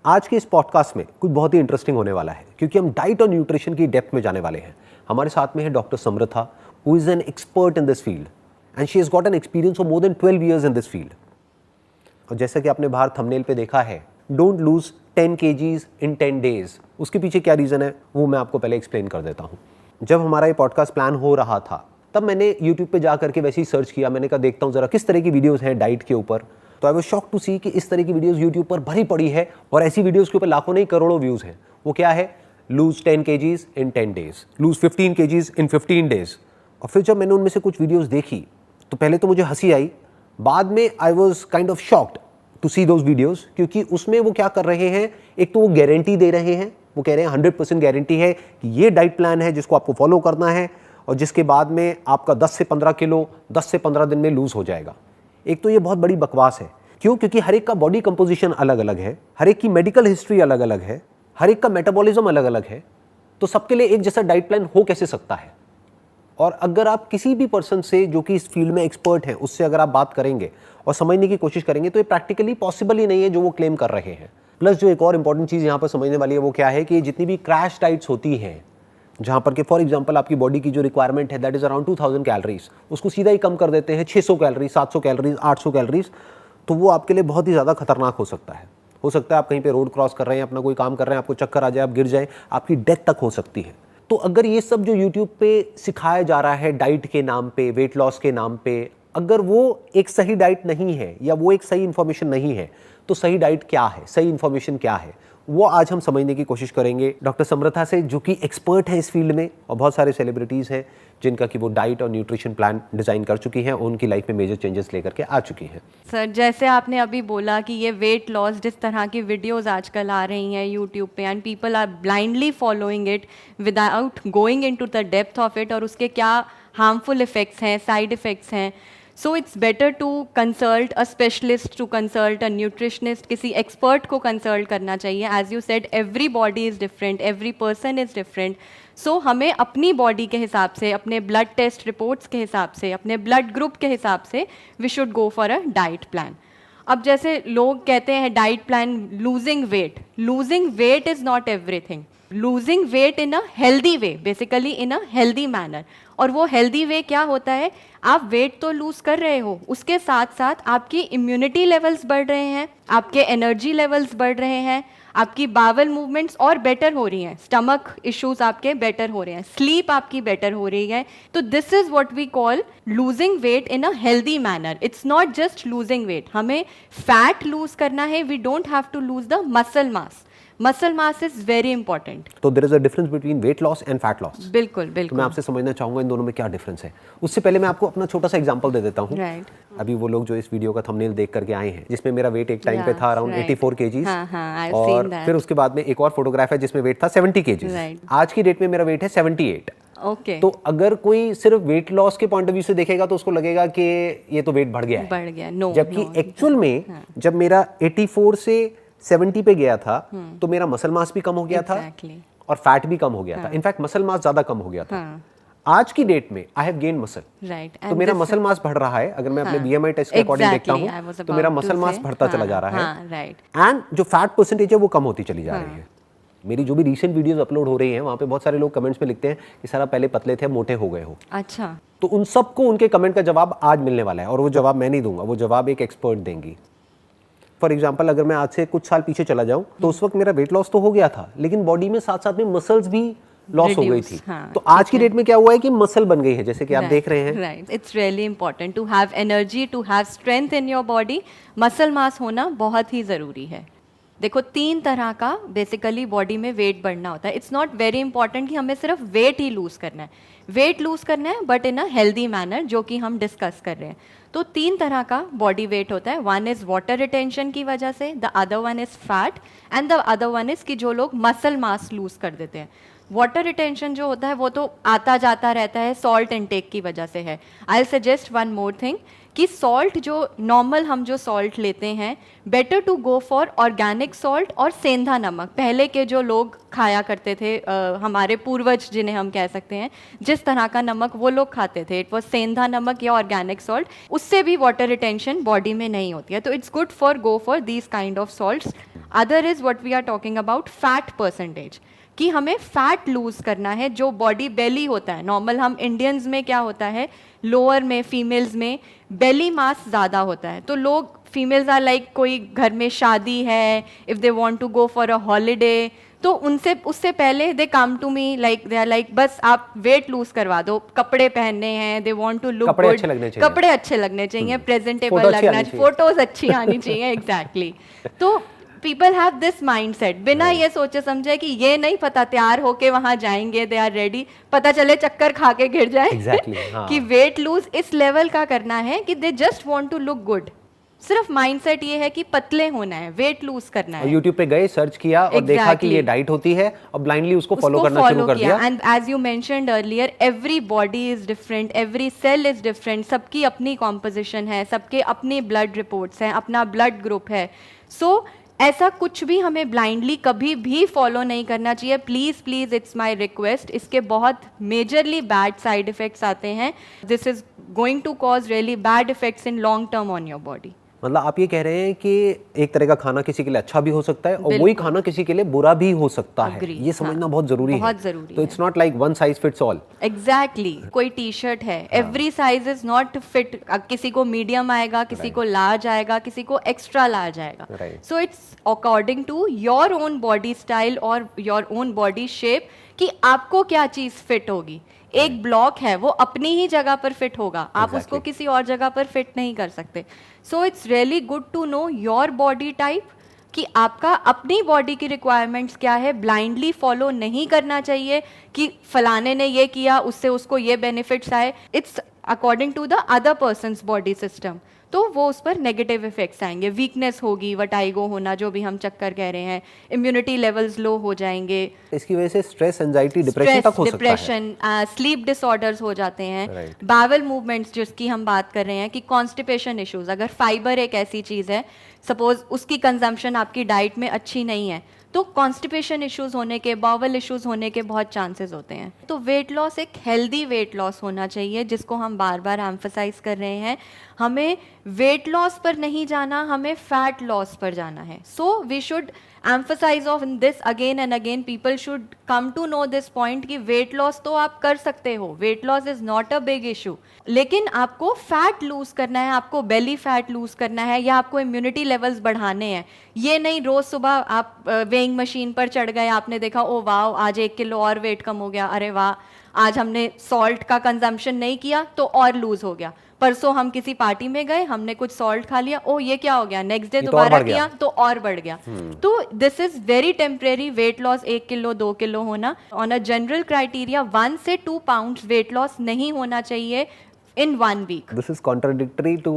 आज के इस पॉडकास्ट में कुछ बहुत ही इंटरेस्टिंग होने वाला है क्योंकि हम डाइट और न्यूट्रिशन की डेप्थ में जाने वाले हैं। हमारे साथ में है doctor Samrutha, who is an expert in this field and she has got an experience of more than 12 years in this field. और जैसा कि आपने बाहर थंबनेल पे देखा है, don't lose 10 kgs in 10 days, उसके पीछे क्या रीज़न है वो मैं आपको पहले एक्सप्लेन कर देता हूँ। जब हमारा ये पॉडकास्ट प्लान हो रहा था तब मैंने यूट्यूब पे जा करके वैसे ही सर्च किया। मैंने कहा देखता हूँ ज़रा किस तरह की वीडियोज़ हैं डाइट के ऊपर। तो आई वाज शॉक्ड टू सी कि इस तरह की वीडियोज़ यूट्यूब पर भरी पड़ी है और ऐसी वीडियोज़ के ऊपर लाखों नहीं करोड़ों व्यूज़ हैं। वो क्या है? Loose 10 kgs in 10 days, loose 15 kgs in 15 days। और फिर जब मैंने उनमें से कुछ वीडियोज़ देखी तो पहले तो मुझे हंसी आई, बाद में I was kind of shocked to see those videos, क्योंकि उसमें वो क्या कर रहे हैं, एक तो वो गारंटी दे रहे हैं, वो कह रहे हैं 100% गारंटी है कि ये डाइट प्लान है जिसको आपको फॉलो करना है और जिसके बाद में आपका 10 से 15 किलो 10 से 15 दिन में लूज हो जाएगा। एक तो ये बहुत बड़ी बकवास है। क्यों? क्योंकि हर एक का बॉडी कंपोजिशन अलग अलग है, हर एक की मेडिकल हिस्ट्री अलग अलग है, हर एक का मेटाबॉलिज्म अलग अलग है। तो सबके लिए एक जैसा डाइट प्लान हो कैसे सकता है? और अगर आप किसी भी पर्सन से जो कि इस फील्ड में एक्सपर्ट है उससे अगर आप बात करेंगे और समझने की कोशिश करेंगे तो ये प्रैक्टिकली पॉसिबल ही नहीं है जो वो क्लेम कर रहे हैं। प्लस जो एक और इंपॉर्टेंट चीज़ यहाँ पर समझने वाली है वो क्या है कि जितनी भी क्रैश डाइट्स होती हैं जहाँ पर कि फॉर एग्जांपल आपकी बॉडी की जो रिक्वायरमेंट है दैट इज़ अराउंड 2000 कैलोरीज, उसको सीधा ही कम कर देते हैं 600 कैलोरीज, 700 कैलोरीज, 800 कैलोरीज, तो वो आपके लिए बहुत ही ज़्यादा खतरनाक हो सकता है। हो सकता है आप कहीं पे रोड क्रॉस कर रहे हैं, अपना कोई काम कर रहे हैं, आपको चक्कर आ जाए, आप गिर जाए, आपकी डेथ तक हो सकती है। तो अगर ये सब जो यूट्यूब पे सिखाया जा रहा है डाइट के नाम पे, वेट लॉस के नाम पे, अगर वो एक सही डाइट नहीं है या वो एक सही इन्फॉर्मेशन नहीं है तो सही डाइट क्या है, सही इन्फॉर्मेशन क्या है, वो आज हम समझने की कोशिश करेंगे डॉक्टर समृथा से, जो कि एक्सपर्ट है इस फील्ड में। और बहुत सारे सेलिब्रिटीज़ हैं जिनका कि वो डाइट और न्यूट्रिशन प्लान डिज़ाइन कर चुकी हैं, उनकी लाइफ में मेजर चेंजेस लेकर के आ चुकी हैं। सर, जैसे आपने अभी बोला कि ये वेट लॉस जिस तरह की वीडियोस आजकल आ रही हैं यूट्यूब पे and people are blindly following it without going into the depth of it, और उसके क्या हार्मफुल इफ़ेक्ट्स हैं, साइड इफ़ेक्ट्स हैं। So it's better to consult a specialist, to consult a nutritionist, किसी एक्सपर्ट को कंसल्ट करना चाहिए। As you said, every body is different, every person is different. So हमें अपनी बॉडी के हिसाब से, अपने ब्लड टेस्ट रिपोर्ट्स के हिसाब से, अपने ब्लड ग्रुप के हिसाब से we should go for a diet plan. अब जैसे लोग कहते हैं diet plan, losing weight is not everything. Losing weight in a healthy way, basically in a healthy manner. और वो हेल्दी वे क्या होता है? आप वेट तो लूज कर रहे हो, उसके साथ साथ आपकी इम्यूनिटी लेवल्स बढ़ रहे हैं, आपके एनर्जी लेवल्स बढ़ रहे हैं, आपकी बावल मूवमेंट्स और बेटर हो रही हैं, स्टमक इश्यूज आपके बेटर हो रहे हैं, स्लीप आपकी बेटर हो रही है। तो this is what we call losing weight in a healthy manner. It's not just losing weight, हमें फैट लूज करना है, we don't have to lose the muscle mass. Muscle mass is very important. तो there is a difference between weight loss and fat loss. बिल्कुल तो बिल्कुल। मैं आपसे समझना चाहूंगा इन दोनों में क्या डिफरेंस है। उससे पहले मैं आपको अपना छोटा सा एग्जांपल दे देता हूँ। अभी वो लोग जो इस वीडियो का थंबनेल देख करके आए हैं, जिसमें मेरा वेट एक टाइम पे था अराउंड 84 kgs, और फिर उसके बाद में एक और फोटोग्राफ है जिसमें वेट था 70 kgs। आज की डेट में मेरा वेट है 78। ओके। तो अगर कोई सिर्फ वेट लॉस के पॉइंट ऑफ व्यू से देखेगा तो उसको लगेगा कि ये तो वेट बढ़ गया है। नो, जबकि एक्चुअल में जब मेरा 84 से 70 पे गया था तो मेरा मसल मास भी कम हो गया था और फैट भी कम हो गया था। इनफैक्ट मसल मास ज्यादा कम हो गया था। आज की डेट में आई हैव गेन मसल, तो मेरा मसल मास बढ़ रहा है। अगर मैं अपने BMI टेस्ट के अकॉर्डिंग देखता हूँ तो मेरा मसल मास बढ़ता चला जा रहा है एंड जो फैट परसेंटेज है वो कम होती चली जा रही है। मेरी जो भी रीसेंट वीडियोस अपलोड हो रही हैं वहाँ पे बहुत सारे लोग कमेंट्स में लिखते हैं कि सर आप पहले पतले थे, मोटे हो गए हो। अच्छा। तो उन सबको उनके कमेंट का जवाब आज मिलने वाला है और वो जवाब मैं नहीं दूंगा, वो जवाब एक एक्सपर्ट देंगी। फॉर एग्जाम्पल, अगर मैं आज से कुछ साल पीछे चला जाऊं तो उस वक्त मेरा वेट लॉस तो हो गया था लेकिन बॉडी में साथ साथ में मसल्स भी लॉस हो गई थी। तो आज की डेट में क्या हुआ है कि मसल बन गई है, जैसे कि आप देख रहे हैं। Right, it's really important to have energy, to have strength in your body. Muscle mass होना बहुत ही ज़रूरी है। देखो, 3 तरह का बेसिकली बॉडी में वेट बढ़ना होता है। इट्स नॉट वेरी इंपॉर्टेंट कि हमें सिर्फ वेट ही लूज करना है, वेट लूज करना है but in a healthy manner, जो कि हम डिस्कस कर रहे हैं। तो 3 तरह का बॉडी वेट होता है। वन इज वाटर रिटेंशन की वजह से, the other one is fat and the other one is कि जो लोग मसल मास लूज कर देते हैं। वाटर रिटेंशन जो होता है वो तो आता जाता रहता है, सॉल्ट इनटेक की वजह से है। I suggest one more thing कि सॉल्ट जो नॉर्मल हम जो सॉल्ट लेते हैं, better to go for organic salt और सेंधा नमक। पहले के जो लोग खाया करते थे, हमारे पूर्वज जिन्हें हम कह सकते हैं, जिस तरह का नमक वो लोग खाते थे, इट वॉज सेंधा नमक या ऑर्गेनिक सॉल्ट। उससे भी वाटर रिटेंशन बॉडी में नहीं होती है। तो it's good for go for these kind of salts. Other is what we are talking about fat percentage, कि हमें फैट लूज करना है। जो बॉडी बेली होता है नॉर्मल, हम इंडियंस में क्या होता है, लोअर में फीमेल्स में बेली मास ज़्यादा होता है, तो लोग फीमेल्स आर लाइक कोई घर में शादी है, if they want to go for a holiday, तो उनसे उससे पहले they come to me like they are like बस आप वेट लूज करवा दो, कपड़े पहनने हैं, they want to look good, कपड़े अच्छे लगने चाहिए, प्रेजेंटेबल लगना चाहिए, फोटोज अच्छी आनी चाहिए, एग्जैक्टली। तो पीपल हैव दिस माइंडसेट, बिना ये सोचे समझे कि ये नहीं पता तैयार होके वहां जाएंगे, दे आर रेडी, पता चले चक्कर खा के गिर जाए कि वेट लूज इस लेवल का करना है कि they just want to look good. सिर्फ माइंडसेट ये है कि पतले होना है, वेट लूज करना है। YouTube पे गए, सर्च किया और देखा कि ये डाइट होती है और ब्लाइंडली उसको फॉलो करना शुरू कर दिया। And as you mentioned earlier, every body is different, every cell is different, सबकी अपनी कॉम्पोजिशन है, सबके अपनी ब्लड रिपोर्ट्स हैं, अपना ब्लड ग्रुप है। सो ऐसा कुछ भी हमें ब्लाइंडली कभी भी फॉलो नहीं करना चाहिए। Please please, it's my request. इसके बहुत मेजरली बैड साइड इफेक्ट्स आते हैं। This is going to cause really bad effects in long term on your body. मतलब आप ये कह रहे हैं कि एक तरह का खाना किसी के लिए अच्छा भी हो सकता है और वही खाना किसी के लिए बुरा भी हो सकता है, ये समझना बहुत जरूरी है। बहुत जरूरी तो it's not like one size fits all. Exactly, कोई टी शर्ट है, every size is not fit, किसी को मीडियम आएगा, किसी को लार्ज आएगा, किसी को एक्स्ट्रा लार्ज आएगा। So it's according to your own body style और योर ओन बॉडी शेप कि आपको क्या चीज फिट होगी। एक ब्लॉक है, वो अपनी ही जगह पर फिट होगा, आप उसको किसी और जगह पर फिट नहीं कर सकते। So it's really good to know your body type, कि आपका अपनी बॉडी की रिक्वायरमेंट्स क्या है। ब्लाइंडली फॉलो नहीं करना चाहिए कि फलाने ने ये किया उससे उसको ये बेनिफिट्स आए। It's according to the other person's body system, तो वो उस पर नेगेटिव इफेक्ट्स आएंगे। वीकनेस होगी, वटाइगो होना, जो भी हम चक्कर कह रहे हैं, इम्यूनिटी लेवल्स लो हो जाएंगे। इसकी वजह से स्ट्रेस, एंजाइटी, डिप्रेशन तक हो सकता है। डिप्रेशन, स्लीप डिसऑर्डर्स हो जाते हैं। बावल मूवमेंट्स जिसकी हम बात कर रहे हैं, कि कॉन्स्टिपेशन इश्यूज, अगर फाइबर एक ऐसी चीज है, सपोज उसकी कंजम्पशन आपकी डाइट में अच्छी नहीं है, तो कॉन्स्टिपेशन इश्यूज होने के, बावल इश्यूज होने के बहुत चांसेस होते हैं। तो वेट लॉस एक हेल्दी वेट लॉस होना चाहिए, जिसको हम बार बार एम्फसाइज कर रहे हैं। हमें वेट लॉस पर नहीं जाना, हमें फैट लॉस पर जाना है। So we should emphasize on this again and again. People should come to know this point कि weight loss तो आप कर सकते हो, weight loss is not a big issue, लेकिन आपको फैट लूज करना है, आपको बेली फैट लूज करना है, या आपको इम्यूनिटी लेवल्स बढ़ाने हैं। ये नहीं रोज सुबह आप वेइंग मशीन पर चढ़ गए, आपने देखा ओ वाह आज 1 किलो और वेट कम हो गया, अरे वाह आज हमने सॉल्ट का कंजम्पशन नहीं किया तो और लूज हो गया। परसों हम किसी पार्टी में गए, हमने कुछ सॉल्ट खा लिया, ओ ये क्या हो गया, नेक्स्ट डे दोबारा किया तो और बढ़ गया। तो this is very temporary. Weight loss 1 kilo 2 kilo होना, ऑन अ जनरल क्राइटेरिया 1 से 2 पाउंड्स वेट लॉस नहीं होना चाहिए in 1 week. This is contradictory to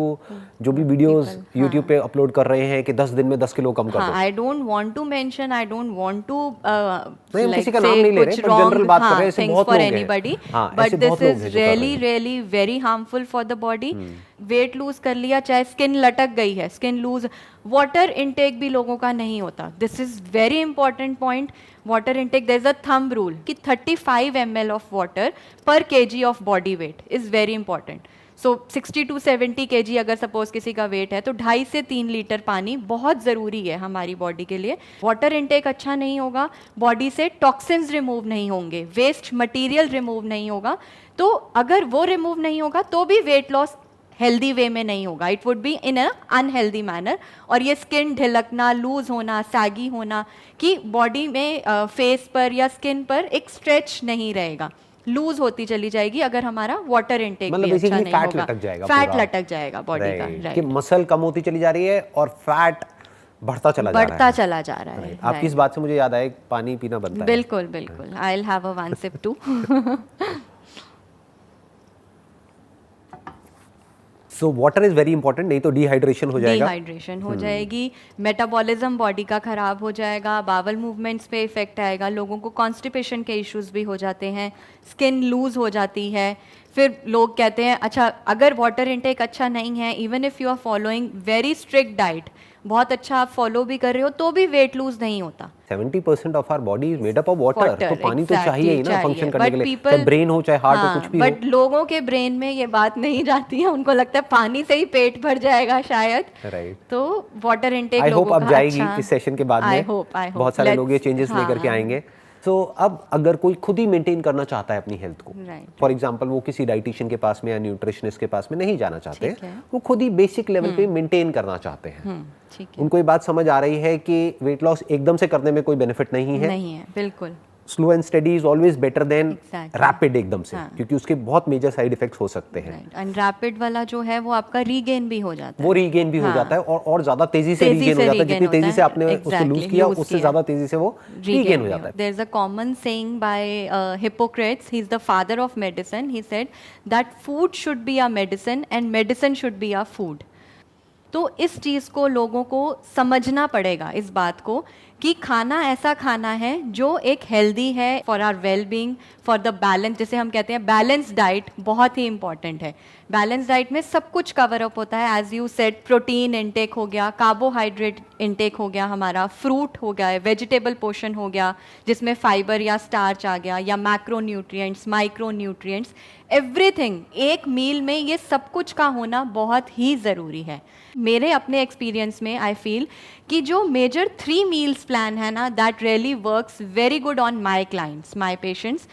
जो भी वीडियोस YouTube पे अपलोड कर रहे हैं कि 10 दिन में 10 किलो कम कर दो। I don't want to mention, I don't want to like किसी का नाम नहीं ले रहे, पर जनरल बात कर रहे हैं, ऐसे बहुत लोग हैं। anybody, but this is really very harmful for the body. Weight lose कर लिया, चाहे स्किन लटक गई है, स्किन लूज, वाटर इनटेक भी लोगों का नहीं होता। This is very important point. Water intake, there is a thumb rule कि 35 ml of water per kg of body weight is very important. So 60 to 70 kg अगर सपोज किसी का wait है, तो 2.5 से 3 लीटर पानी बहुत ज़रूरी है हमारी बॉडी के लिए। वाटर इनटेक अच्छा नहीं होगा, बॉडी से टॉक्सिन्स रिमूव नहीं होंगे, वेस्ट मटेरियल रिमूव नहीं होगा। तो अगर वो रिमूव नहीं होगा तो भी वेट लॉस हेल्दी वे में नहीं होगा, it would be in a unhealthy manner. और ये स्किन ढिलकना, लूज होना, सैगी होना, कि बॉडी में फेस पर या स्किन पर एक स्ट्रेच नहीं रहेगा, लूज होती चली जाएगी अगर हमारा वाटर इनटेक भी अच्छा नहीं होगा। फैट लटक जाएगा बॉडी का, कि मसल कम होती चली जा रही है और फैट बढ़ता चला जा रहा है। आपकी इस बात से मुझे याद आया, पानी पीना बनता है। बिल्कुल बिल्कुल, I will have a 1 sip too. So water is very important, नहीं तो डिहाइड्रेशन हो जाएगा। डिहाइड्रेशन हो जाएगी, मेटाबॉलिज्म बॉडी का खराब हो जाएगा, बावल मूवमेंट्स पे इफेक्ट आएगा, लोगों को कॉन्स्टिपेशन के इश्यूज भी हो जाते हैं, स्किन लूज हो जाती है। फिर लोग कहते हैं अच्छा अगर वाटर इनटेक अच्छा नहीं है, even if you are following very strict diet, बहुत अच्छा आप फॉलो भी कर रहे हो तो भी वेट लूज नहीं होता। 70% of our body is made up of water, तो पानी तो चाहिए ही ना फंक्शन करने के लिए, चाहे ब्रेन हो चाहे हार्ट हो कुछ भी हो। बट लोगों के ब्रेन में ये बात नहीं जाती है, उनको लगता है पानी से ही पेट भर जाएगा शायद। राइट। तो वाटर इनटेक आई होप अब जाएगी अच्छा, इस सेशन के बाद में। आई होप बहुत सारे लोग ये चेंजेस लेकर के आएंगे। सो अब अगर कोई खुद ही मेंटेन करना चाहता है अपनी हेल्थ को, फॉर एग्जांपल वो किसी डाइटिशियन के पास में या न्यूट्रिशनिस्ट के पास में नहीं जाना चाहते, वो खुद ही बेसिक लेवल पे मेंटेन करना चाहते हैं, उनको ये बात समझ आ रही है कि वेट लॉस एकदम से करने में कोई बेनिफिट नहीं है, बिल्कुल slow and study is always better than rapid एकदम से, क्योंकि उसके बहुत मेजर साइड इफेक्ट्स हो सकते हैं। एंड रैपिड वाला जो है वो आपका रीगेन भी हो जाता है, वो रीगेन भी हो जाता है और ज्यादा तेजी से रीगेन हो जाता है, जितनी तेजी से आपने उसको लूज किया उससे ज्यादा तेजी से वो रीगेन हो जाता है। There is a common saying by Hippocrates, he is the father of medicine, he said that food should be a medicine and medicine should be a food. तो इस चीज़ को लोगों को समझना पड़ेगा, इस बात को कि खाना ऐसा खाना है जो एक हेल्दी है for our well being, for the balance, जैसे हम कहते हैं बैलेंस डाइट बहुत ही इंपॉर्टेंट है। बैलेंस डाइट में सब कुछ कवर अप होता है, as you said, protein intake हो गया, कार्बोहाइड्रेट इनटेक हो गया, हमारा फ्रूट हो गया, वेजिटेबल पोर्शन हो गया जिसमें फाइबर या स्टार्च आ गया, या macro nutrients, micro nutrients, everything. एक मील में ये सब कुछ का होना बहुत ही ज़रूरी है। मेरे अपने एक्सपीरियंस में आई फील कि जो मेजर 3 मील्स प्लान है ना, that really works very good on my clients, my patients.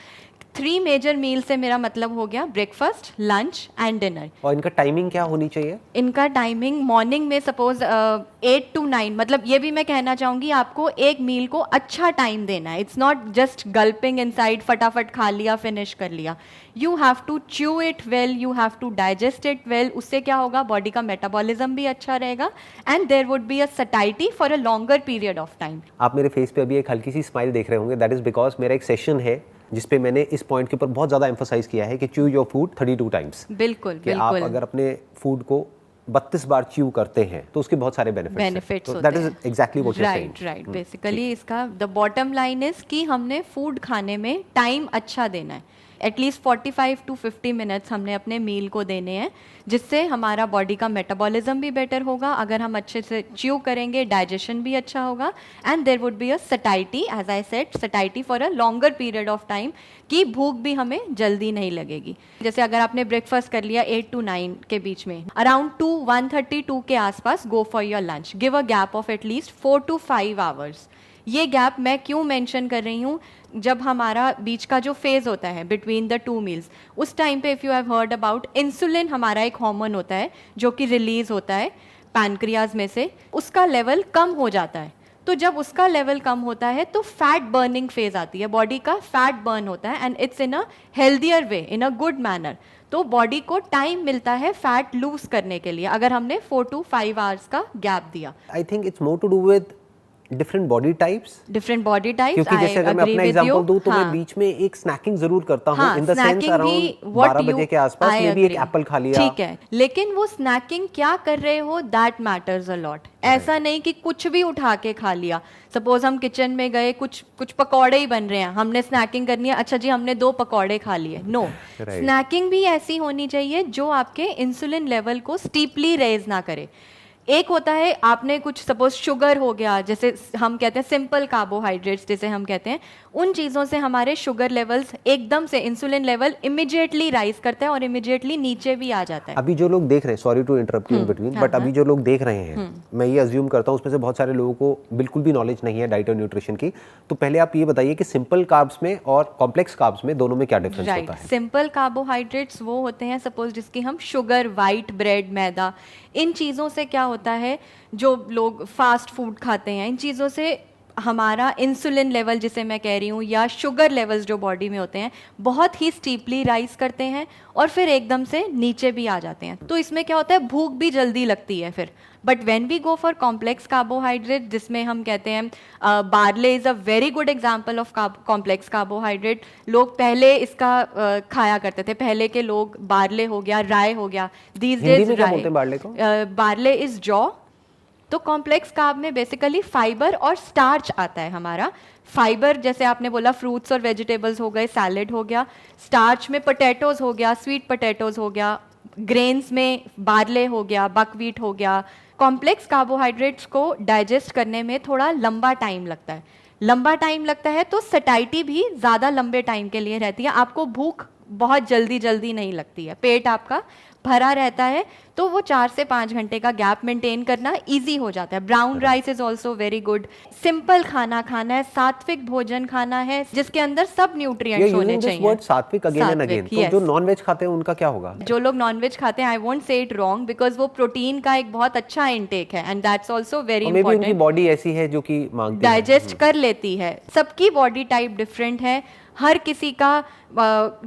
3 major meal से मेरा मतलब हो गया ब्रेकफास्ट, लंच एंड डिनर। और इनका टाइमिंग क्या होनी चाहिए? इनका टाइमिंग मॉर्निंग में सपोज 8 to 9, मतलब ये भी मैं कहना चाहूँगी आपको एक मील को अच्छा टाइम देना है। It's not just gulping inside, फटाफट खा लिया, फिनिश कर लिया। You have to chew it well, you have to digest it well. उससे क्या होगा, बॉडी का मेटाबॉलिज्म भी अच्छा रहेगा and there would be a satiety for a longer period of time. आप मेरे फेस पे अभी एक हल्की सी स्माइल देख रहे होंगे, दैट इज बिकॉज मेरा एक सेशन है जिसपे मैंने इस पॉइंट के ऊपर बहुत ज़्यादा एम्फसाइज किया है कि च्यू योर फूड 32 टाइम्स। बिल्कुल, कि आप अगर अपने फूड को 32 बार च्यू करते हैं तो उसके बहुत सारे बेनिफिट्स होते हैं। That is exactly what you are saying. Right. Basically इसका द बॉटम लाइन इज कि हमने फूड खाने में टाइम अच्छा देना है। एटलीस्ट 45 to 50 मिनट्स हमने अपने मील को देने हैं, जिससे हमारा बॉडी का मेटाबॉलिज्म भी बेटर होगा। अगर हम अच्छे से च्यू करेंगे, डाइजेशन भी अच्छा होगा and there would be a satiety, as I said, satiety for a longer period of time, कि भूख भी हमें जल्दी नहीं लगेगी। जैसे अगर आपने ब्रेकफास्ट कर लिया 8 to 9 के बीच में, अराउंड 1:32 के आसपास go for your lunch, give a gap of at least 4 to 5 hours. ये गैप मैं क्यों मेंशन कर रही हूँ, जब हमारा बीच का जो फेज होता है बिटवीन द 2 मील्स, उस टाइम पे if you have heard about, insulin हमारा एक हार्मोन होता है जो कि रिलीज होता है पैनक्रियाज में से, उसका लेवल कम हो जाता है। तो जब उसका लेवल कम होता है तो फैट बर्निंग फेज आती है, बॉडी का फैट बर्न होता है and it's in a healthier way, in a good manner. तो बॉडी को टाइम मिलता है फैट लूज करने के लिए, अगर हमने 4 to 5 आवर्स का गैप दिया। I think it's more to do with different body types, क्योंकि जैसे अगर मैं अपना एग्जांपल दूं तो मैं बीच में एक स्नैकिंग जरूर करता हूं, इन द सेंस अराउंड 12 बजे के आसपास में भी एक एप्पल खा लिया, ठीक है, लेकिन वो स्नैकिंग क्या कर रहे हो, दैट मैटर्स अ लॉट। ऐसा नहीं कि कुछ भी उठा के खा लिया। सपोज हम किचन में गए, कुछ पकौड़े ही बन रहे हैं, हमने स्नैकिंग करनी है, अच्छा जी हमने 2 पकौड़े खा लिए, नो। स्नैकिंग भी ऐसी होनी चाहिए जो आपके इंसुलिन लेवल को स्टीपली रेज ना करे। एक होता है आपने कुछ सपोज शुगर हो गया, जैसे हम कहते हैं सिंपल कार्बोहाइड्रेट्स जिसे हम कहते हैं, उन चीज़ों से हमारे शुगर लेवल्स एकदम से, इंसुलिन लेवल इमीडिएटली राइज करता है और इमीडिएटली नीचे भी आ जाता है। अभी जो लोग देख रहे हैं, sorry to interrupt in between, but अभी जो लोग देख रहे हैं, मैं ये अज्यूम करता हूँ उसमें से बहुत सारे लोगों को बिल्कुल भी नॉलेज नहीं है डाइट और न्यूट्रिशन की। तो पहले आप ये बताइए कि सिंपल कार्ब्स में और कॉम्प्लेक्स कार्ब्स में दोनों में क्या डिफरेंस होता है? सिंपल कार्बोहाइड्रेट्स वो होते हैं सपोज जिसकी हम शुगर, वाइट ब्रेड, मैदा, इन चीज़ों से क्या होता है, जो लोग फास्ट फूड खाते हैं, इन चीज़ों से हमारा इंसुलिन लेवल जिसे मैं कह रही हूँ, या शुगर लेवल्स जो बॉडी में होते हैं, बहुत ही स्टीपली राइज करते हैं और फिर एकदम से नीचे भी आ जाते हैं। तो इसमें क्या होता है, भूख भी जल्दी लगती है फिर। But when we go for complex carbohydrate, जिसमें हम कहते हैं barley is a very good example of complex carbohydrate. लोग पहले इसका खाया करते थे, पहले के लोग, बार्ले हो गया, राय हो गया, these days rye, barley is जॉ। तो कॉम्प्लेक्स कार्ब में बेसिकली फाइबर और स्टार्च आता है हमारा। फाइबर जैसे आपने बोला फ्रूट्स और वेजिटेबल्स हो गए, सैलेड हो गया। स्टार्च में पोटैटोज हो गया, स्वीट पोटैटोज हो गया, ग्रेन्स में बार्ले हो गया, बकवीट हो गया, कॉम्प्लेक्स कार्बोहाइड्रेट्स को डाइजेस्ट करने में थोड़ा लंबा टाइम लगता है। लंबा टाइम लगता है तो सटाइटी भी ज़्यादा लंबे टाइम के लिए रहती है, आपको भूख बहुत जल्दी जल्दी नहीं लगती है, पेट आपका भरा रहता है, तो वो 4 से 5 घंटे का गैप मेंटेन करना इजी हो जाता है। Brown rice is also very good. Simple खाना खाना है, सात्विक भोजन खाना है जिसके अंदर सब न्यूट्रिएंट्स होने चाहिए। सात्विक अगेन एंड अगेन, तो जो नॉन वेज खाते हैं उनका क्या होगा? जो लोग नॉन वेज खाते हैं, I won't say it wrong, because वो प्रोटीन का एक बहुत अच्छा इंटेक है and that's also very important. उनकी बॉडी ऐसी है जो कि मांगती है, डाइजेस्ट कर लेती है। सबकी बॉडी टाइप डिफरेंट है, हर किसी का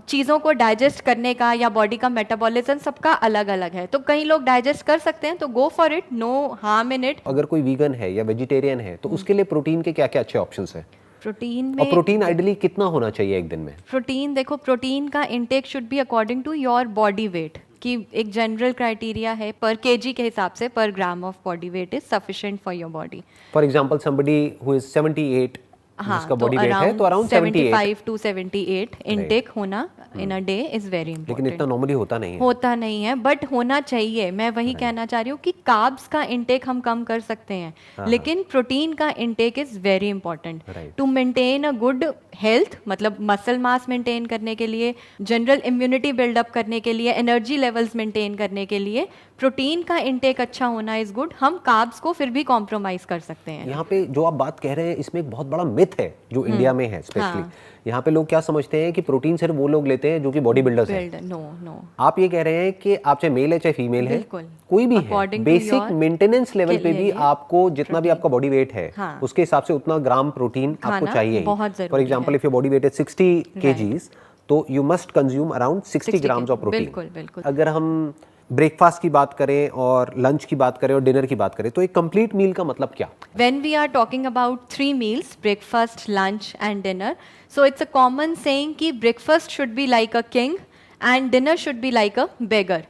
चीज़ों को डाइजेस्ट करने का या बॉडी का मेटाबॉलिज्म सबका अलग अलग है। तो कई लोग डाइजेस्ट कर सकते हैं तो go for it, no harm in it. अगर कोई वीगन है या वेजिटेरियन है तो उसके लिए प्रोटीन के क्या क्या अच्छे ऑप्शंस हैं? प्रोटीन में, और प्रोटीन आइडियली कितना होना चाहिए एक दिन में? प्रोटीन देखो, प्रोटीन का intake should be according to your body weight, कि एक जनरल क्राइटेरिया है पर केजी के हिसाब से, पर gram of body weight is sufficient for your body. For example somebody who is 78, जिसका बॉडी वेट है तो अराउंड 75 टू 78 इनटेक होना in a day is very important. लेकिन इतना नॉर्मली होता नहीं है, होता नहीं है, बट होना चाहिए। मैं वही कहना चाह रही हूँ कि कार्ब्स का इनटेक हम कम कर सकते हैं, लेकिन प्रोटीन का intake is very important to maintain a good health, मतलब मसल मास मेंटेन करने के लिए, जनरल इम्यूनिटी बिल्डअप करने के लिए, एनर्जी लेवल्स मेंटेन करने के लिए प्रोटीन का इनटेक अच्छा होना इज गुड। हम कार्ब्स को फिर भी कॉम्प्रोमाइज कर सकते हैं। यहाँ पे जो आप बात कह रहे हैं इसमें एक बहुत बड़ा मिथ है जो इंडिया में है स्पेशली। यहाँ पे लोग क्या समझते हैं कि प्रोटीन सिर्फ वो लोग लेते हैं जो कि बॉडी बिल्डर्स हैं। नो, आप ये कह रहे हैं कि आप चाहे मेल है चाहे फीमेल है, कोई भी है, बेसिक मेंटेनेंस लेवल पे भी आपको जितना भी आपका बॉडी वेट है उसके हिसाब से उतना ग्राम प्रोटीन आपको चाहिए। For example if your body weight is 60 kgs तो you must consume around 60 grams of protein. अगर हम ब्रेकफास्ट की बात करें और लंच की बात करें और डिनर की बात करें तो एक कंप्लीट मील का मतलब क्या? When we are talking about 3 meals, breakfast, lunch and dinner, so it's a common saying कि breakfast should be like a king and dinner should be like a beggar.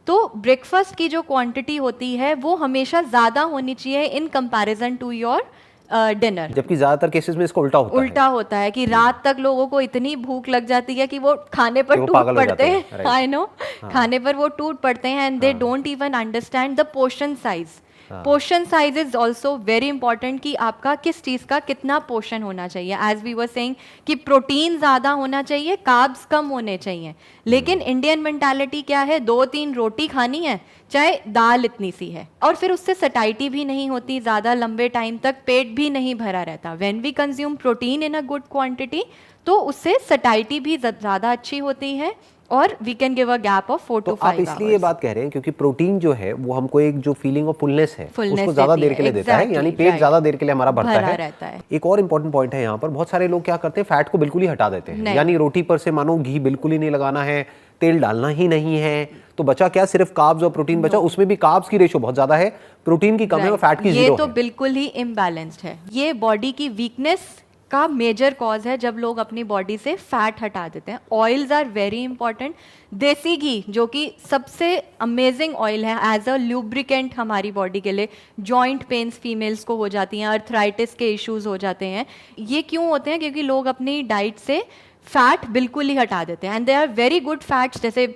तो ब्रेकफास्ट की जो क्वांटिटी होती है वो हमेशा ज़्यादा होनी चाहिए in comparison to your dinner, जबकि ज्यादातर केसेस में इसका उल्टा होता है कि रात तक लोगों को इतनी भूख लग जाती है कि वो खाने पर टूट पड़ते हैं। आई नो, खाने पर वो टूट पड़ते हैं and they don't even understand the portion size. Portion size is also very important कि आपका किस चीज का कितना पोर्शन होना चाहिए। एज वी वर सेइंग कि प्रोटीन ज्यादा होना चाहिए, कार्ब्स कम होने चाहिए, लेकिन इंडियन मेंटालिटी क्या है, 2-3 रोटी खानी है चाहे दाल इतनी सी है, और फिर उससे सटाइटी भी नहीं होती, ज्यादा लंबे टाइम तक पेट भी नहीं भरा रहता। When we consume protein in a good quantity तो उससे सटाइटी भी ज्यादा अच्छी होती है और we can give a gap of 4 to 5 आप इसलिए ये बात कह रहे हैं क्योंकि प्रोटीन जो है वो हमको एक जो फीलिंग ऑफ फुलनेस है उसको ज्यादा देर के लिए देता है, यानी पेट ज्यादा देर के लिए हमारा भरता है। एक और इम्पोर्टेंट पॉइंट है यहाँ पर, बहुत सारे लोग क्या करते हैं, फैट को बिल्कुल ही हटा देते हैं, यानी रोटी पर से मानो घी बिल्कुल ही नहीं लगाना है, तेल डालना ही नहीं है, तो बचा क्या, सिर्फ कार्ब्स और प्रोटीन बचा। उसमें भी कार्ब्स की रेशो बहुत ज्यादा है, प्रोटीन की कम है और फैट की 0 है। ये तो बिल्कुल ही इम्बैलेंस्ड है। ये बॉडी की वीकनेस का मेजर कॉज है जब लोग अपनी बॉडी से फैट हटा देते हैं। Oils are very important. देसी घी जो कि सबसे अमेजिंग ऑयल है एज अ ल्यूब्रिकेंट हमारी बॉडी के लिए, जॉइंट पेन्स फीमेल्स को हो जाती हैं, अर्थराइटिस के इश्यूज हो जाते हैं। ये क्यों होते हैं? क्योंकि लोग अपनी डाइट से फैट बिल्कुल ही हटा देते हैं and they are very good fats, जैसे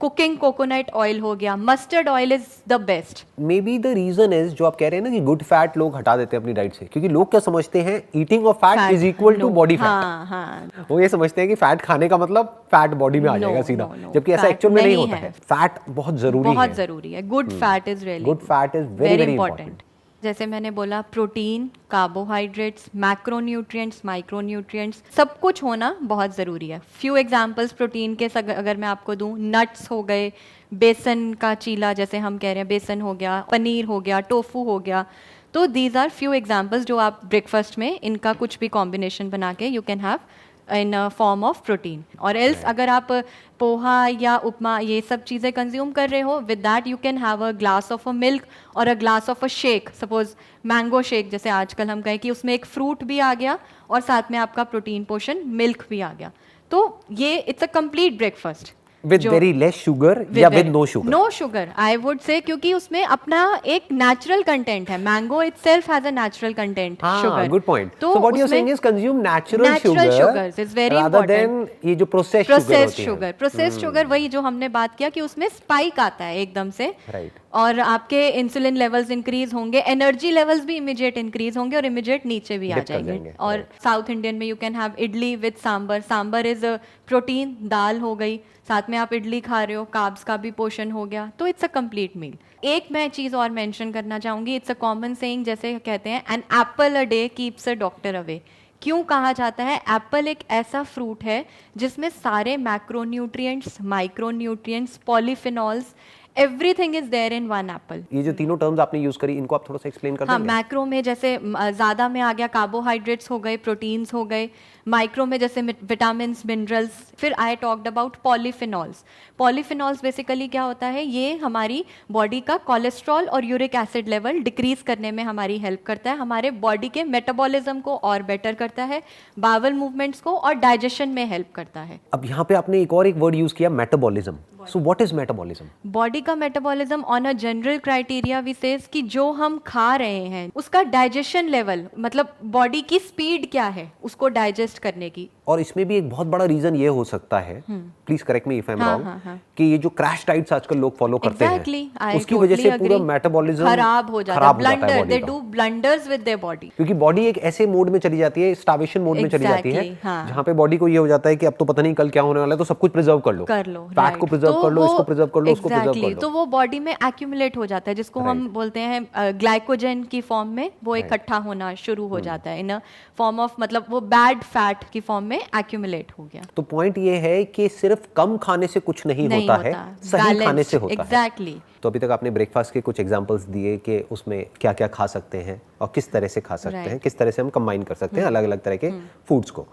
कुकिंग कोकोनट ऑयल हो गया, mustard oil is the best. Maybe the reason is जो आप कह रहे हैं ना कि गुड फैट लोग हटा देते हैं अपनी डाइट से, क्योंकि लोग क्या समझते हैं, eating of fat is equal to body fat. वो ये समझते हैं कि फैट खाने का मतलब फैट बॉडी में आ जाएगा सीधा, जबकि ऐसा एक्चुअल में नहीं होता है। फैट बहुत जरूरी है। Good fat is very important. जैसे मैंने बोला, प्रोटीन, कार्बोहाइड्रेट्स, मैक्रोन्यूट्रिएंट्स, माइक्रोन्यूट्रिएंट्स, सब कुछ होना बहुत ज़रूरी है। फ्यू एग्जांपल्स प्रोटीन के अगर मैं आपको दूं, नट्स हो गए, बेसन का चीला जैसे हम कह रहे हैं, बेसन हो गया, पनीर हो गया, टोफू हो गया, तो दीज आर फ्यू एग्जांपल्स जो आप ब्रेकफास्ट में इनका कुछ भी कॉम्बिनेशन बना के you can have in form of protein. और एल्स अगर आप पोहा या उपमा ये सब चीज़ें कंज्यूम कर रहे हो, with that you can have a glass of a milk और a glass of a shake, suppose mango shake जैसे आजकल हम कहें कि उसमें एक फ्रूट भी आ गया और साथ में आपका प्रोटीन पोर्शन मिल्क भी आ गया, तो ये it's a complete breakfast. With very less sugar या with no sugar? No sugar I would say, क्योंकि उसमें अपना एक नेचुरल कंटेंट है. Mango itself has a natural content sugar. Good point. So what you are saying is consume natural sugar is very rather than ये जो processed sugar. Processed sugar वही जो हमने बात किया कि उसमें स्पाइक आता है एकदम से, राइट. और आपके इंसुलिन लेवल्स इंक्रीज होंगे, एनर्जी लेवल्स भी इमीडिएट इंक्रीज होंगे और इमीडिएट नीचे भी आ जाएंगे. और साउथ इंडियन में you can have idli with sambar. Sambar is protein, दाल हो गई, साथ में आप इडली खा रहे हो, कार्ब्स का भी पोषण हो गया, तो इट्स अ कंप्लीट मील. एक मैं चीज और मेंशन करना चाहूंगी. इट्स अ कॉमन सेइंग, जैसे कहते हैं an apple a day keeps a doctor away. क्यों कहा जाता है? एप्पल एक ऐसा फ्रूट है जिसमें सारे macronutrients, micronutrients, polyphenols, everything is there in one apple. ये जो तीनों टर्म्स आपने यूज करी, इनको आप थोड़ा सा एक्सप्लेन कर देंगे? हाँ, मैक्रो में जैसे ज़्यादा में आ गया कार्बोहाइड्रेट्स हो गए, प्रोटीन्स हो गए. माइक्रो में जैसे विटामिन्स, मिनरल्स. फिर I talked about polyphenols. Polyphenols basically क्या होता है? ये हमारी बॉडी का कोलेस्ट्रॉल और यूरिक एसिड लेवल डिक्रीज करने में हमारी हेल्प करता है, हमारे बॉडी के मेटाबॉलिज्म को और बेटर करता है, बावल मूवमेंट्स को और डाइजेशन में हेल्प करता है. अब यहाँ पे आपने एक और वर्ड यूज किया, metabolism. So what is metabolism? Body का metabolism on a general criteria we says कि जो हम खा रहे हैं उसका डाइजेशन लेवल, मतलब बॉडी की स्पीड क्या है उसको डाइजेस्ट करने की. और इसमें भी एक बहुत बड़ा रीजन ये हो सकता है, please correct me if I am wrong, कि ये जो क्रैश डाइट्स आजकल लोग फॉलो करते हैं, उसकी वजह से पूरा मेटाबॉलिज्म खराब हो जाता है. Blunder, they do blunders with their body, क्योंकि बॉडी एक ऐसे मोड में चली जाती है, स्टार्वेशन मोड में चली जाती है, जहाँ पे बॉडी को ये हो जाता है कि अब तो पता नहीं कल क्या होने वाला है, तो सब कुछ प्रिजर्व कर लो, फैट को प्रिजर्व कर लो, इसको प्रिजर्व कर लो, उसको प्रिजर्व कर लो. तो वो बॉडी में एक्यूमुलेट हो जाता है, जिसको हम बोलते हैं ग्लाइकोजन की फॉर्म में वो इकट्ठा होना शुरू हो जाता है, इन अ फॉर्म ऑफ, मतलब वो बैड फैट की फॉर्म में एक्यूमुलेट हो गया. तो पॉइंट ये है कि सिर्फ कम खाने से कुछ नहीं होता है, सही खाने से होता है. एग्जैक्टली. तो अभी तक आपने ब्रेकफास्ट के कुछ एग्जांपल्स दिए कि उसमें क्या क्या खा सकते हैं और किस तरह से खा सकते हैं, किस तरह से हम कंबाइन कर सकते हैं अलग अलग तरह के फूड्स को.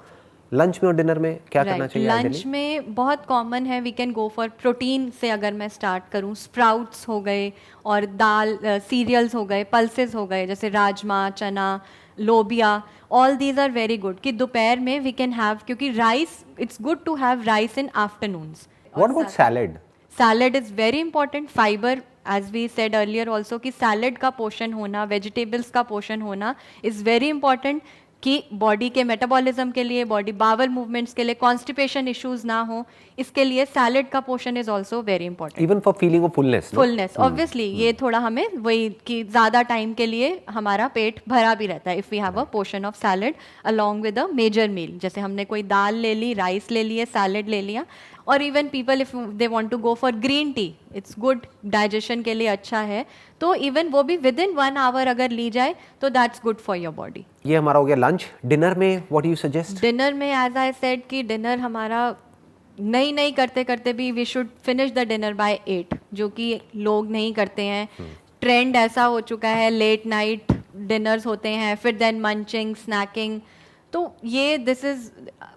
लंच में और डिनर में क्या करना चाहिए? लंच में बहुत कॉमन है, we can go for protein से. अगर मैं स्टार्ट करूं, स्प्राउट्स हो गए और दाल, सीरियल्स हो गए, पल्सेस हो गए, जैसे rajma, chana, lobia, all these are very good. कि दोपहर में वी कैन हैव, क्योंकि rice, it's good to have rice in afternoons. What about salad? Salad is very important. Fibre, as we said earlier also, कि सैलेड का पोषण होना, वेजिटेबल्स का पोषण होना इज वेरी इंपॉर्टेंट, कि बॉडी के मेटाबॉलिज्म के लिए, बॉडी बावल मूवमेंट्स के लिए, कॉन्स्टिपेशन इश्यूज ना हो, इसके लिए सैलेड का पोषण is also very important. Even for feeling of fullness obviously ये थोड़ा हमें वही कि ज्यादा टाइम के लिए हमारा पेट भरा भी रहता है if we have a portion of salad along with a major meal. जैसे हमने कोई दाल ले ली, राइस ले लिए, सैलेड ले लिया. और even people if they want to go for green tea, it's good, digestion के लिए अच्छा है, तो इवन वो भी विद इन 1 आवर अगर ली जाए तो that's good for your body. ये हमारा हो गया लंच. डिनर में व्हाट यू सजेस्ट? डिनर में एज आई सेड कि डिनर हमारा नहीं करते करते भी we should finish the dinner by 8, जो कि लोग नहीं करते हैं. ट्रेंड ऐसा हो चुका है, लेट नाइट डिनर्स होते हैं, फिर देन मंचिंग, स्नैकिंग. तो ये दिस इज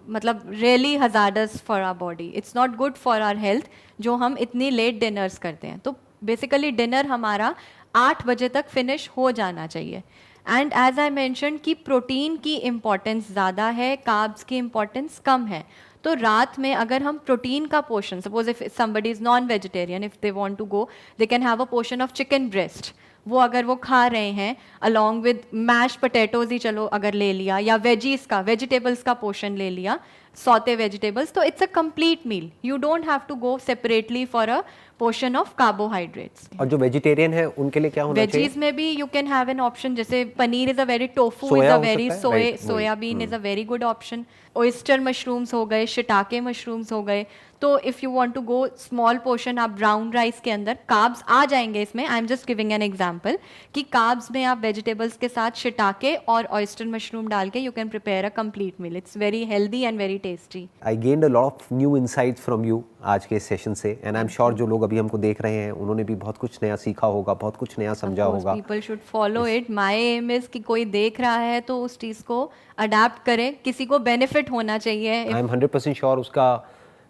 मतलब really hazardous for our body. It's not good for our health जो हम इतनी लेट डिनर्स करते हैं. तो बेसिकली डिनर हमारा 8 बजे तक फिनिश हो जाना चाहिए. एंड एज आई मैंशन कि प्रोटीन की इम्पोर्टेंस ज़्यादा है, कार्ब्स की इम्पोर्टेंस कम है. तो रात में अगर हम प्रोटीन का portion, suppose if somebody is non vegetarian, if they want to go, they can have a portion of chicken breast. वो अगर वो खा रहे हैं अलॉन्ग विद मैश पोटैटोज ही चलो अगर ले लिया, या वेजीज का, वेजिटेबल्स का पोर्शन ले लिया, सौते वेजिटेबल्स, तो it's a complete meal. You don't have to go separately for a portion of carbohydrates. और जो वेजिटेरियन है उनके लिए क्या होना चाहिए? वेजीज में भी you can have an option, जैसे paneer is a very, tofu is a very, soybean is a very good option. Oyster mushrooms हो गए, शिटाके मशरूम्स हो गए. तो if you want to go small portion, आप ब्राउन राइस के अंदर carbs आ जाएंगे इसमें. I am just giving an example कि कार्ब्स में आप वेजिटेबल्स के साथ शिटाके और ऑयस्टर मशरूम डाल के you can prepare a complete meal. It's very healthy and very tasty. I gained a lot of new insights from you आज के सेशन से, एंड आई एम श्योर जो लोग अभी हमको देख रहे हैं उन्होंने भी बहुत कुछ नया सीखा होगा, बहुत कुछ नया समझा होगा. People should follow it. My aim is कि कोई देख रहा है तो उस चीज़ को अडेप्ट करे, किसी को बेनिफिट होना चाहिए. आई एम 100% श्योर उसका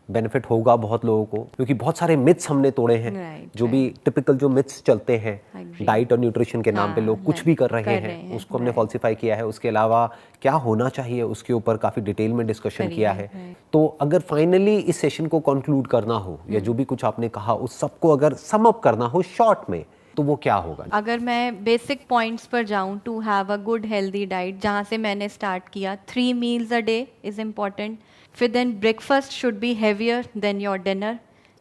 बेनिफिट होगा बहुत लोगों को, क्योंकि बहुत सारे मिथ्स हमने तोड़े हैं। जो भी टिपिकल जो मिथ्स चलते हैं डाइट और न्यूट्रिशन के नाम पे लोग कुछ भी कर रहे हैं, उसको हमने फॉल्सिफाई किया है। उसके अलावा क्या होना चाहिए उसके ऊपर काफ़ी डिटेल में डिस्कशन किया है। तो अगर फाइनली इस सेशन को कंक्लूड करना हो या जो भी कुछ आपने कहा उस सबको अगर सम अप करना हो शॉर्ट में, तो वो क्या होगा? अगर मैं बेसिक पॉइंट्स पर जाऊं, to have a good healthy diet, जहां से मैंने स्टार्ट किया, 3 meals a day is important. फिर then breakfast should be heavier than your dinner.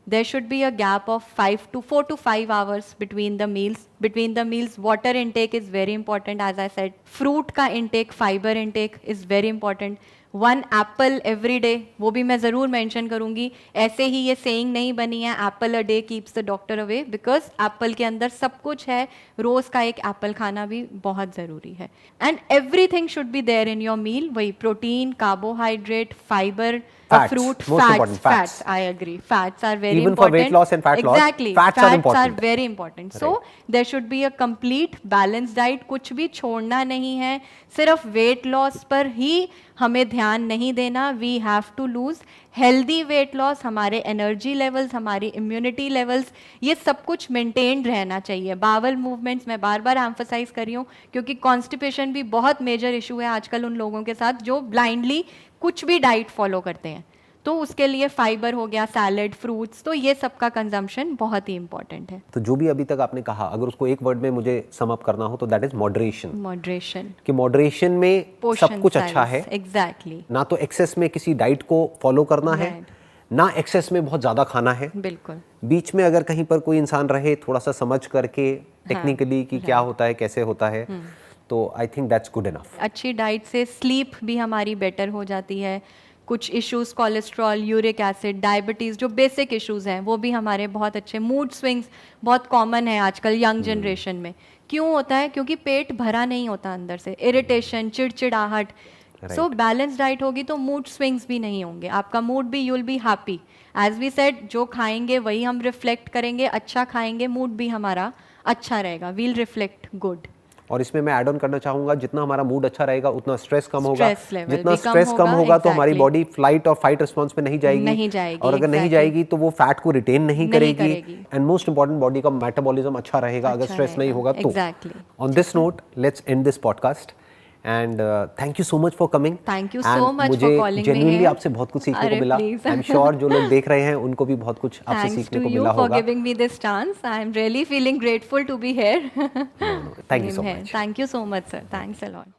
There should be a gap of 4 to 5 hours between the meals. Between the meals, water intake is very important, as I said. Fruit का intake, fiber intake is very important. 1 apple every day, वो भी मैं ज़रूर mention करूँगी। ऐसे ही ये saying नहीं बनी है Apple a day keeps the doctor away, because Apple के अंदर सब कुछ है। रोज़ का एक एप्पल खाना भी बहुत ज़रूरी है। And everything should be there in your meal, वही protein, carbohydrate, fibre, fruit, fats. I agree. Fats are very Even important. for weight loss and fat loss, exactly. Fats are important. Very important. So there should be a complete balanced diet. कुछ भी छोड़ना नहीं है, सिर्फ weight loss पर ही हमें ध्यान नहीं देना। We have to lose healthy weight loss. हमारे energy levels, हमारी immunity levels, ये सब कुछ maintained रहना चाहिए। बावल movements मैं बार बार emphasize कर रही हूँ, क्योंकि constipation भी बहुत major issue है आजकल उन लोगों के साथ जो blindly कुछ भी डाइट फॉलो करते हैं। तो उसके लिए फाइबर हो गया, सैलड, फ्रूट्स, तो ये सब का कंजम्पशन बहुत ही इंपॉर्टेंट है। तो जो भी अभी तक आपने कहा, अगर उसको एक वर्ड में मुझे सम अप करना हो तो दैट इज मॉडरेशन। मॉडरेशन, कि मॉडरेशन में सब कुछ अच्छा है। एग्जैक्टली। ना तो एक्सेस में किसी डाइट को फॉलो करना है, ना एक्सेस में बहुत ज्यादा खाना है। बिल्कुल। बीच में अगर कहीं पर कोई इंसान रहे, थोड़ा सा समझ करके टेक्निकली कि क्या होता है, कैसे होता है, तो I think that's good enough. अच्छी डाइट से स्लीप भी हमारी बेटर हो जाती है। कुछ issues, cholesterol, uric acid, diabetes, जो बेसिक इश्यूज हैं वो भी हमारे बहुत अच्छे। मूड स्विंग्स बहुत कॉमन है आजकल यंग जनरेशन में। क्यों होता है? क्योंकि पेट भरा नहीं होता अंदर से, इरिटेशन, चिड़चिड़ाहट। सो बैलेंस डाइट होगी तो मूड स्विंग्स भी नहीं होंगे, आपका मूड भी, you will be happy. As we said, जो खाएंगे वही हम रिफ्लेक्ट करेंगे। अच्छा खाएंगे, मूड भी हमारा अच्छा रहेगा, वील रिफ्लेक्ट गुड। और इसमें मैं ऐड ऑन करना चाहूंगा, जितना हमारा मूड अच्छा रहेगा उतना स्ट्रेस कम होगा। जितना भी स्ट्रेस कम होगा तो हमारी बॉडी फ्लाइट और फाइट रिस्पॉन्स पे नहीं जाएगी। और अगर नहीं जाएगी तो वो फैट को रिटेन नहीं करेगी। एंड मोस्ट इंपॉर्टेंट, बॉडी का मेटाबॉलिज्म अच्छा रहेगा अगर स्ट्रेस नहीं होगा तो। On this note, let's end this podcast and thank you so much for coming. Thank you so much for calling me. Genuinely आपसे बहुत कुछ सीखने को मिला। आई एम श्योर जो लोग देख रहे हैं उनको भी बहुत कुछ आपसे सीखने को मिला होगा। Thanks to you for giving me this chance. I am really feeling grateful to be here. Thank you so much. Thank you so much, sir. Thanks a lot.